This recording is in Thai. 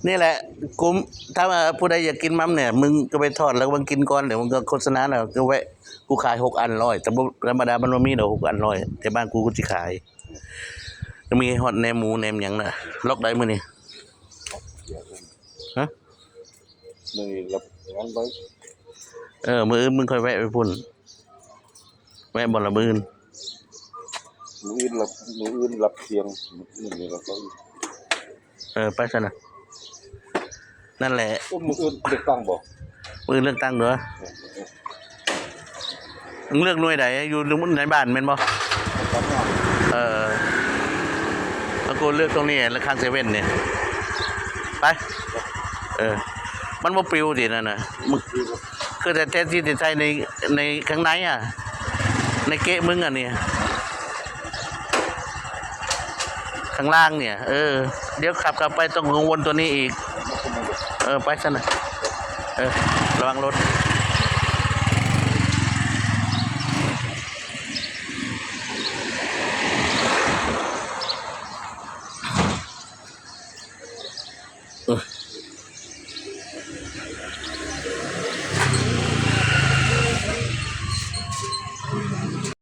นี่แหละกูถ้าผู้ใดอยากกินมัมเนี่ยมึงก็ไปทอดแล้วมึงกินก่อนเดี๋ยวมึงก็โฆษณาแล้วก็แวะกูขาย6 อัน100แต่ธรรมดามันบ่มีดอก6 อัน100แต่บ้านกูสิขายจะมีฮอตแหนมหมูแหนมหยังน่ะล็อกได้มื้อนี้ฮะมือรับงานไว้มื้ออื่นมึงค่อยแวะไปพุ่นแวะบ่ละมื้ออื่นมืออื่นรับเสียงนี่รับไปซะนะนั่นแหละมืออื่นเลือกตั้งบ่มื้ออื่นเลือกตั้งเด้อมึงเลือกหน่วยใดอยู่ในบ้านแม่นบ่แล้วกูเลือกตรงนี้แล้วข้างเซเว่นเนี่ยไปมันบ่ปลิวดินั่นน่ะมึงคือแต่ที่ใส่ในข้างในในเกะมึงเนี่ยข้างล่างเนี่ยเดี๋ยวขับกลับไปต้องกังวลตัวนี้อีกไปซะนะระวังรถ